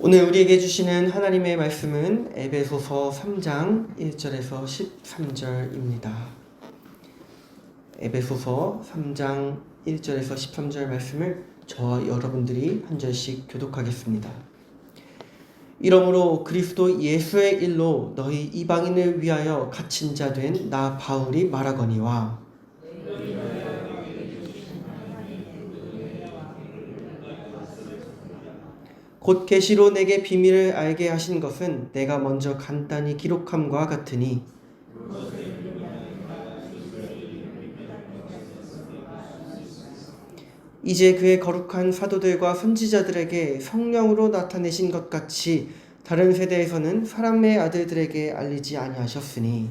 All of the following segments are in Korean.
오늘 우리에게 주시는 하나님의 말씀은 에베소서 3장 1절에서 13절입니다. 에베소서 3장 1절에서 13절 말씀을 저와 여러분들이 한 절씩 교독하겠습니다. 이러므로 그리스도 예수의 일로 너희 이방인을 위하여 갇힌 자 된 나 바울이 말하거니와 곧 계시로 내게 비밀을 알게 하신 것은 내가 먼저 간단히 기록함과 같으니 이제 그의 거룩한 사도들과 선지자들에게 성령으로 나타내신 것 같이 다른 세대에서는 사람의 아들들에게 알리지 아니하셨으니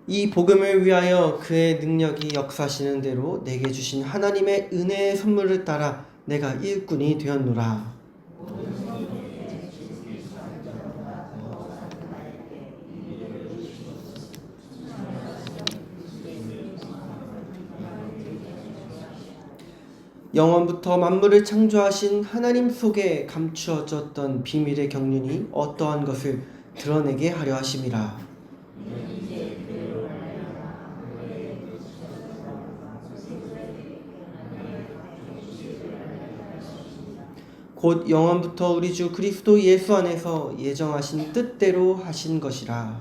이 복음을 위하여 그의 능력이 역사하시는 대로 내게 주신 하나님의 은혜의 선물을 따라 내가 일꾼이 되었노라. 영원부터 만물을 창조하신 하나님 속에 감추어졌던 비밀의 경륜이 어떠한 것을 드러내게 하려 하심이라. 곧 영원부터 우리 주 그리스도 예수 안에서 예정하신 뜻대로 하신 것이라.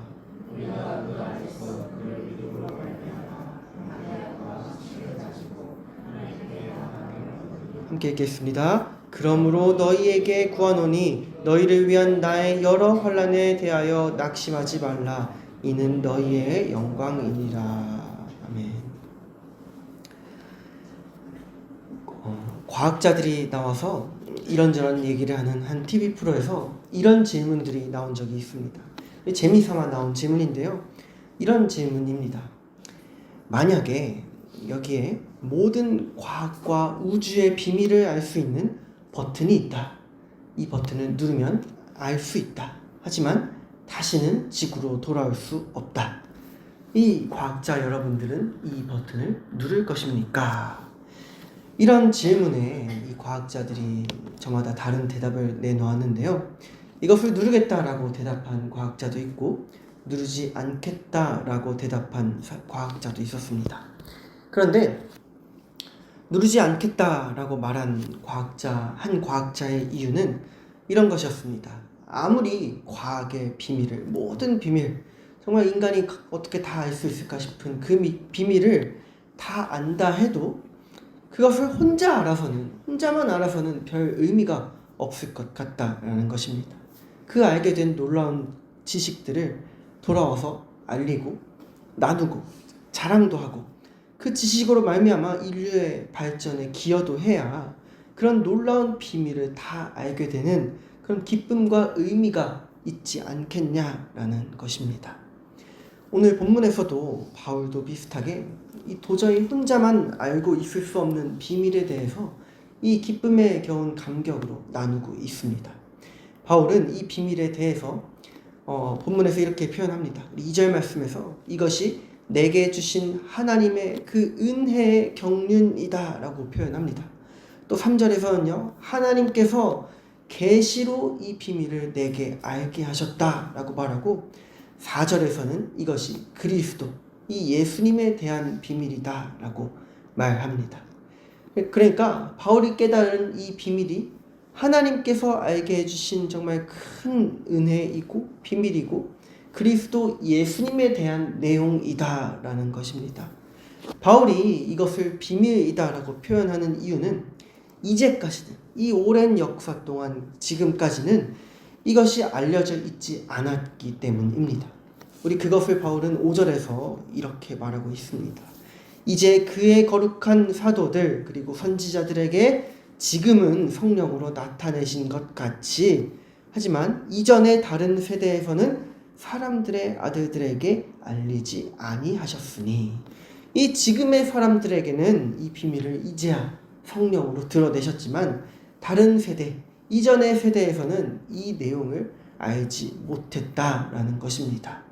함께 읽겠습니다. 그러므로 너희에게 구하노니 너희를 위한 나의 여러 환난에 대하여 낙심하지 말라. 이는 너희의 영광이니라. 아멘. 과학자들이 나와서 이런저런 얘기를 하는 한 TV 프로에서 이런 질문들이 나온 적이 있습니다. 재미삼아 나온 질문인데요. 이런 질문입니다. 만약에 여기에 모든 과학과 우주의 비밀을 알 수 있는 버튼이 있다. 이 버튼을 누르면 알 수 있다. 하지만 다시는 지구로 돌아올 수 없다. 이 과학자 여러분들은 이 버튼을 누를 것입니까? 이런 질문에 이 과학자들이 저마다 다른 대답을 내놓았는데요. 이것을 누르겠다라고 대답한 과학자도 있고 누르지 않겠다라고 대답한 과학자도 있었습니다. 그런데 누르지 않겠다라고 말한 한 과학자의 이유는 이런 것이었습니다. 아무리 과학의 비밀을, 모든 비밀, 정말 인간이 어떻게 다 알 수 있을까 싶은 그 비밀을 다 안다 해도 그것을 혼자만 알아서는 별 의미가 없을 것 같다라는 것입니다. 그 알게 된 놀라운 지식들을 돌아와서 알리고 나누고 자랑도 하고 그 지식으로 말미암아 인류의 발전에 기여도 해야 그런 놀라운 비밀을 다 알게 되는 그런 기쁨과 의미가 있지 않겠냐라는 것입니다. 오늘 본문에서도 바울도 비슷하게 이 도저히 혼자만 알고 있을 수 없는 비밀에 대해서 이 기쁨에 겨운 감격으로 나누고 있습니다. 바울은 이 비밀에 대해서 본문에서 이렇게 표현합니다. 2절 말씀에서 이것이 내게 주신 하나님의 그 은혜의 경륜이다 라고 표현합니다. 또 3절에서는요. 하나님께서 계시로 이 비밀을 내게 알게 하셨다 라고 말하고 4절에서는 이것이 그리스도, 이 예수님에 대한 비밀이다 라고 말합니다. 그러니까 바울이 깨달은 이 비밀이 하나님께서 알게 해주신 정말 큰 은혜이고 비밀이고 그리스도 예수님에 대한 내용이다 라는 것입니다. 바울이 이것을 비밀이다 라고 표현하는 이유는 이제까지는, 이 오랜 역사 동안 지금까지는 이것이 알려져 있지 않았기 때문입니다. 우리 그것을 바울은 5절에서 이렇게 말하고 있습니다. 이제 그의 거룩한 사도들 그리고 선지자들에게 지금은 성령으로 나타내신 것 같이 하지만 이전의 다른 세대에서는 사람들의 아들들에게 알리지 아니하셨으니 이 지금의 사람들에게는 이 비밀을 이제야 성령으로 드러내셨지만 다른 세대, 이전의 세대에서는 이 내용을 알지 못했다라는 것입니다.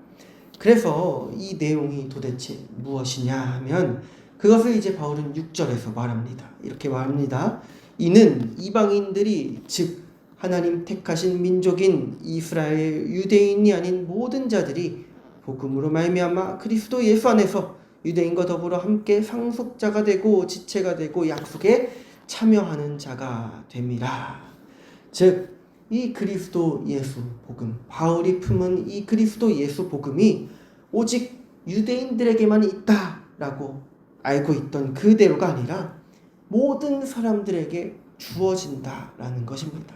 그래서 이 내용이 도대체 무엇이냐 하면 그것을 이제 바울은 6절에서 말합니다. 이렇게 말합니다. 이는 이방인들이 즉 하나님 택하신 민족인 이스라엘 유대인이 아닌 모든 자들이 복음으로 말미암아 그리스도 예수 안에서 유대인과 더불어 함께 상속자가 되고 지체가 되고 약속에 참여하는 자가 됨이라. 즉 이 그리스도 예수 복음, 바울이 품은 이 그리스도 예수 복음이 오직 유대인들에게만 있다라고 알고 있던 그대로가 아니라 모든 사람들에게 주어진다라는 것입니다.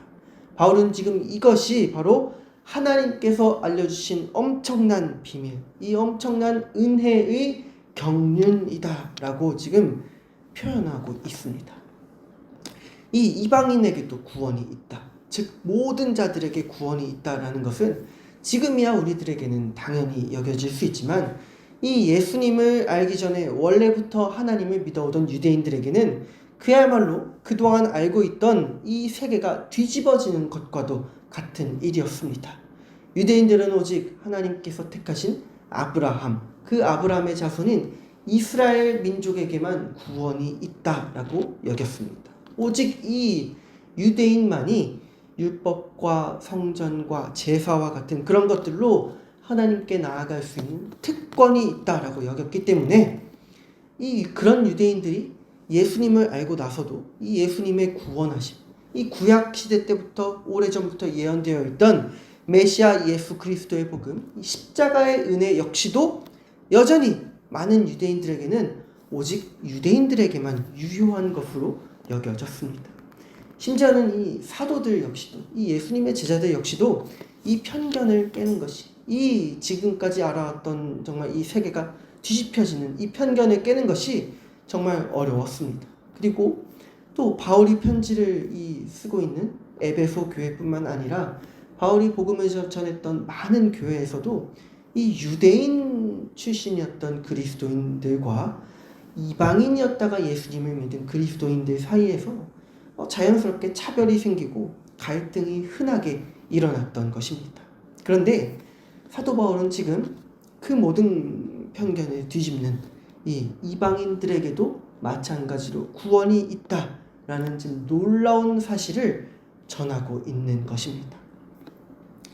바울은 지금 이것이 바로 하나님께서 알려주신 엄청난 비밀, 이 엄청난 은혜의 경륜이다라고 지금 표현하고 있습니다. 이 이방인에게도 구원이 있다. 즉 모든 자들에게 구원이 있다라는 것은 지금이야 우리들에게는 당연히 여겨질 수 있지만 이 예수님을 알기 전에 원래부터 하나님을 믿어오던 유대인들에게는 그야말로 그동안 알고 있던 이 세계가 뒤집어지는 것과도 같은 일이었습니다. 유대인들은 오직 하나님께서 택하신 아브라함, 그 아브라함의 자손인 이스라엘 민족에게만 구원이 있다라고 여겼습니다. 오직 이 유대인만이 율법과 성전과 제사와 같은 그런 것들로 하나님께 나아갈 수 있는 특권이 있다라고 여겼기 때문에 그런 유대인들이 예수님을 알고 나서도 이 예수님의 구원하심, 이 구약 시대 때부터 오래전부터 예언되어 있던 메시아 예수 그리스도의 복음, 이 십자가의 은혜 역시도 여전히 많은 유대인들에게는 오직 유대인들에게만 유효한 것으로 여겨졌습니다. 심지어는 이 사도들 역시도, 이 예수님의 제자들 역시도 이 편견을 깨는 것이, 이 지금까지 알아왔던 정말 이 세계가 뒤집혀지는 이 편견을 깨는 것이 정말 어려웠습니다. 그리고 또 바울이 편지를 쓰고 있는 에베소 교회뿐만 아니라 바울이 복음을 전했던 많은 교회에서도 이 유대인 출신이었던 그리스도인들과 이방인이었다가 예수님을 믿은 그리스도인들 사이에서 자연스럽게 차별이 생기고 갈등이 흔하게 일어났던 것입니다. 그런데 사도 바울은 지금 그 모든 편견을 뒤집는 이 이방인들에게도 마찬가지로 구원이 있다라는 지금 놀라운 사실을 전하고 있는 것입니다.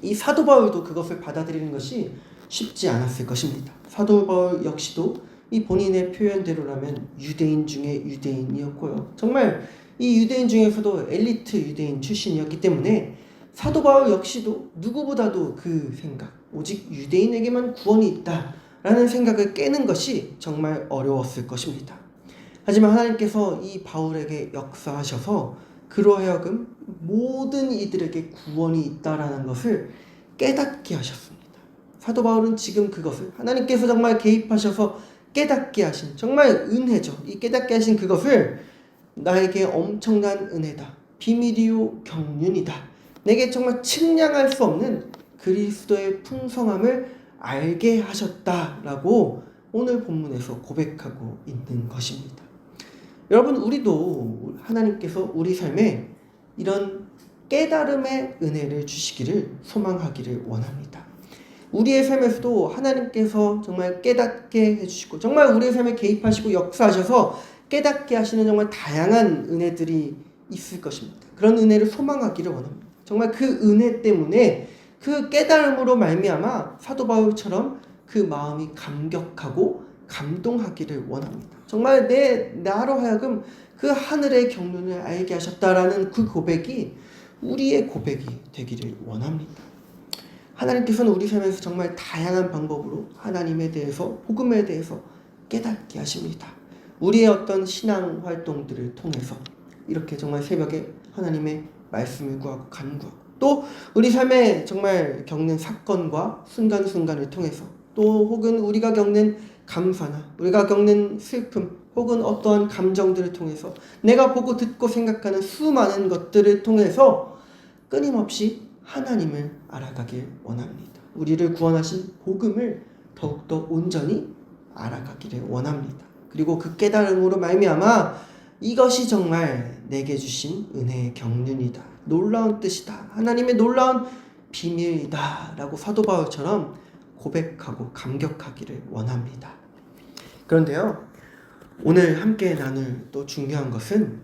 이 사도 바울도 그것을 받아들이는 것이 쉽지 않았을 것입니다. 사도 바울 역시도 이 본인의 표현대로라면 유대인 중에 유대인이었고요. 정말 이 유대인 중에서도 엘리트 유대인 출신이었기 때문에 사도 바울 역시도 누구보다도 그 생각, 오직 유대인에게만 구원이 있다라는 생각을 깨는 것이 정말 어려웠을 것입니다. 하지만 하나님께서 이 바울에게 역사하셔서 그로 하여금 모든 이들에게 구원이 있다라는 것을 깨닫게 하셨습니다. 사도 바울은 지금 그것을 하나님께서 정말 개입하셔서 깨닫게 하신 정말 은혜죠. 이 깨닫게 하신 그것을 나에게 엄청난 은혜다. 비밀이요 경륜이다. 내게 정말 측량할 수 없는 그리스도의 풍성함을 알게 하셨다라고 오늘 본문에서 고백하고 있는 것입니다. 여러분, 우리도 하나님께서 우리 삶에 이런 깨달음의 은혜를 주시기를 소망하기를 원합니다. 우리의 삶에서도 하나님께서 정말 깨닫게 해주시고 정말 우리의 삶에 개입하시고 역사하셔서 깨닫게 하시는 정말 다양한 은혜들이 있을 것입니다. 그런 은혜를 소망하기를 원합니다. 정말 그 은혜 때문에 그 깨달음으로 말미암아 사도 바울처럼 그 마음이 감격하고 감동하기를 원합니다. 정말 나로 하여금 그 하늘의 경륜을 알게 하셨다라는 그 고백이 우리의 고백이 되기를 원합니다. 하나님께서는 우리 삶에서 정말 다양한 방법으로 하나님에 대해서, 복음에 대해서 깨닫게 하십니다. 우리의 어떤 신앙 활동들을 통해서 이렇게 정말 새벽에 하나님의 말씀을 구하고 간구하고 또 우리 삶에 정말 겪는 사건과 순간순간을 통해서 또 혹은 우리가 겪는 감사나 우리가 겪는 슬픔 혹은 어떠한 감정들을 통해서 내가 보고 듣고 생각하는 수많은 것들을 통해서 끊임없이 하나님을 알아가길 원합니다. 우리를 구원하신 복음을 더욱더 온전히 알아가기를 원합니다. 그리고 그 깨달음으로 말미암아 이것이 정말 내게 주신 은혜의 경륜이다. 놀라운 뜻이다. 하나님의 놀라운 비밀이다. 라고 사도 바울처럼 고백하고 감격하기를 원합니다. 그런데요, 오늘 함께 나눌 또 중요한 것은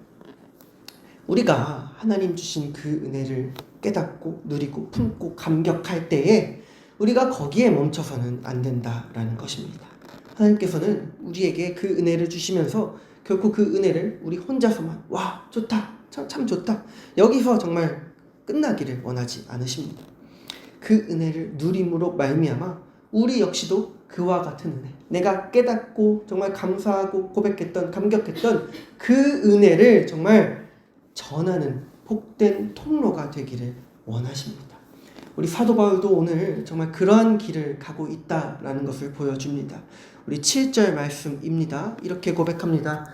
우리가 하나님 주신 그 은혜를 깨닫고 누리고 품고 감격할 때에 우리가 거기에 멈춰서는 안 된다라는 것입니다. 하나님께서는 우리에게 그 은혜를 주시면서 결코 그 은혜를 우리 혼자서만 와 좋다 참 좋다 여기서 정말 끝나기를 원하지 않으십니다. 그 은혜를 누림으로 말미암아 우리 역시도 그와 같은 은혜, 내가 깨닫고 정말 감사하고 고백했던 감격했던 그 은혜를 정말 전하는 복된 통로가 되기를 원하십니다. 우리 사도 바울도 오늘 정말 그러한 길을 가고 있다라는 것을 보여줍니다. 우리 7절 말씀입니다. 이렇게 고백합니다.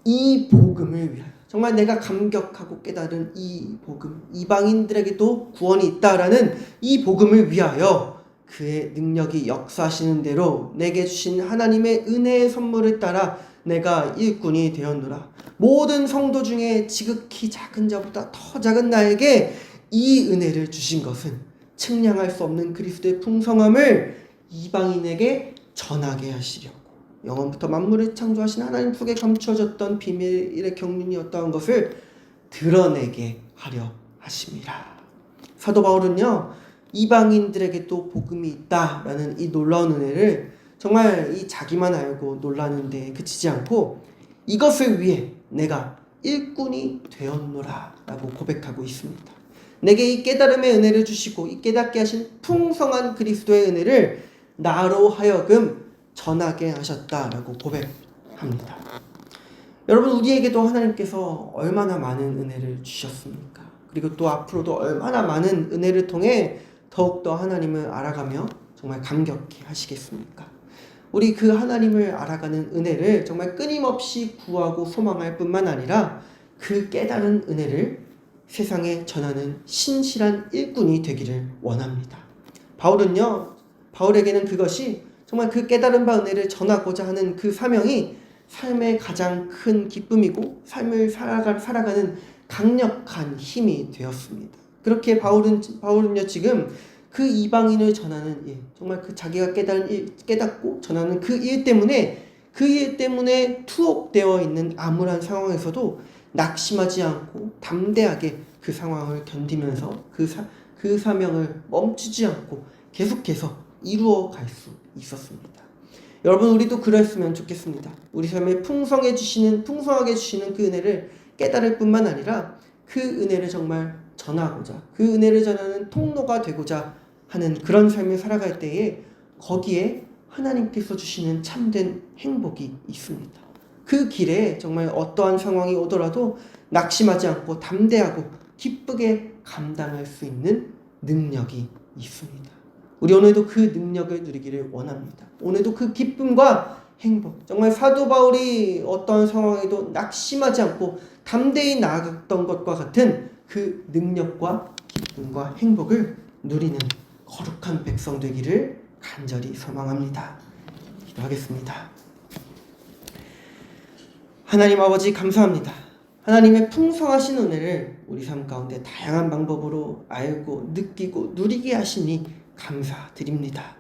이 복음을 위하여, 정말 내가 감격하고 깨달은 이 복음, 이방인들에게도 구원이 있다라는 이 복음을 위하여 그의 능력이 역사하시는 대로 내게 주신 하나님의 은혜의 선물을 따라 내가 일꾼이 되었노라. 모든 성도 중에 지극히 작은 자보다 더 작은 나에게 이 은혜를 주신 것은 측량할 수 없는 그리스도의 풍성함을 이방인에게 전하게 하시려고, 영원부터 만물을 창조하신 하나님 속에 감추어졌던 비밀의 경륜이 어떠한 것을 드러내게 하려 하심이라. 사도 바울은요, 이방인들에게도 복음이 있다라는 이 놀라운 은혜를 정말 이 자기만 알고 놀라는데 그치지 않고 이것을 위해 내가 일꾼이 되었노라 라고 고백하고 있습니다. 내게 이 깨달음의 은혜를 주시고 이 깨닫게 하신 풍성한 그리스도의 은혜를 나로 하여금 전하게 하셨다라고 고백합니다. 여러분, 우리에게도 하나님께서 얼마나 많은 은혜를 주셨습니까? 그리고 또 앞으로도 얼마나 많은 은혜를 통해 더욱더 하나님을 알아가며 정말 감격해 하시겠습니까? 우리 그 하나님을 알아가는 은혜를 정말 끊임없이 구하고 소망할 뿐만 아니라 그 깨달은 은혜를 세상에 전하는 신실한 일꾼이 되기를 원합니다. 바울에게는 그것이 정말 그 깨달은 바 은혜를 전하고자 하는 그 사명이 삶의 가장 큰 기쁨이고 삶을 살아가는 강력한 힘이 되었습니다. 그렇게 바울은요 지금 그 이방인을 전하는 일, 정말 그 자기가 깨닫고 전하는 그 일 때문에 투옥되어 있는 암울한 상황에서도 낙심하지 않고 담대하게 그 상황을 견디면서 그 사명을 멈추지 않고 계속해서 이루어 갈 수 있었습니다. 여러분, 우리도 그랬으면 좋겠습니다. 우리 삶에 풍성하게 주시는 그 은혜를 깨달을 뿐만 아니라 그 은혜를 정말 전하고자, 그 은혜를 전하는 통로가 되고자 하는 그런 삶을 살아갈 때에 거기에 하나님께서 주시는 참된 행복이 있습니다. 그 길에 정말 어떠한 상황이 오더라도 낙심하지 않고 담대하고 기쁘게 감당할 수 있는 능력이 있습니다. 우리 오늘도 그 능력을 누리기를 원합니다. 오늘도 그 기쁨과 행복, 정말 사도 바울이 어떠한 상황에도 낙심하지 않고 담대히 나아갔던 것과 같은 그 능력과 기쁨과 행복을 누리는 거룩한 백성 되기를 간절히 소망합니다. 기도하겠습니다. 하나님 아버지, 감사합니다. 하나님의 풍성하신 은혜를 우리 삶 가운데 다양한 방법으로 알고 느끼고 누리게 하시니 감사드립니다.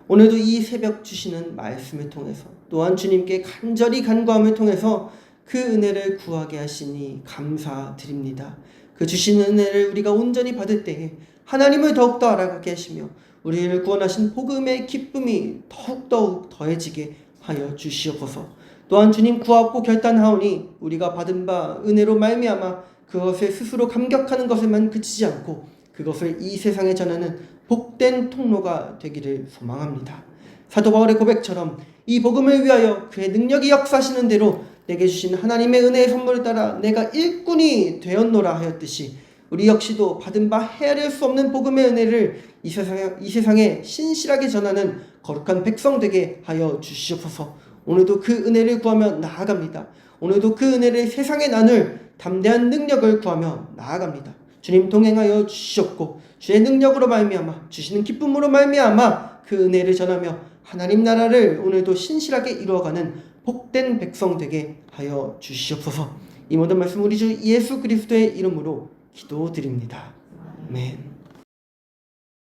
오늘도 이 새벽 주시는 말씀을 통해서 또한 주님께 간절히 간구함을 통해서 그 은혜를 구하게 하시니 감사드립니다. 그 주시는 은혜를 우리가 온전히 받을 때에 하나님을 더욱더 알아가게 하시며 우리를 구원하신 복음의 기쁨이 더욱더욱 더해지게 하여 주시옵소서. 또한 주님 구하옵고 결단하오니 우리가 받은 바 은혜로 말미암아 그것을 스스로 감격하는 것에만 그치지 않고 그것을 이 세상에 전하는 복된 통로가 되기를 소망합니다. 사도 바울의 고백처럼 이 복음을 위하여 그의 능력이 역사하시는 대로 내게 주신 하나님의 은혜의 선물을 따라 내가 일꾼이 되었노라 하였듯이 우리 역시도 받은 바 헤아릴 수 없는 복음의 은혜를 이 세상에 신실하게 전하는 거룩한 백성 되게 하여 주시옵소서. 오늘도 그 은혜를 구하며 나아갑니다. 오늘도 그 은혜를 세상에 나눌 담대한 능력을 구하며 나아갑니다. 주님 동행하여 주시옵고 주의 능력으로 말미암아 주시는 기쁨으로 말미암아 그 은혜를 전하며 하나님 나라를 오늘도 신실하게 이루어가는 복된 백성 되게 하여 주시옵소서. 이 모든 말씀 우리 주 예수 그리스도의 이름으로 기도드립니다. 아멘.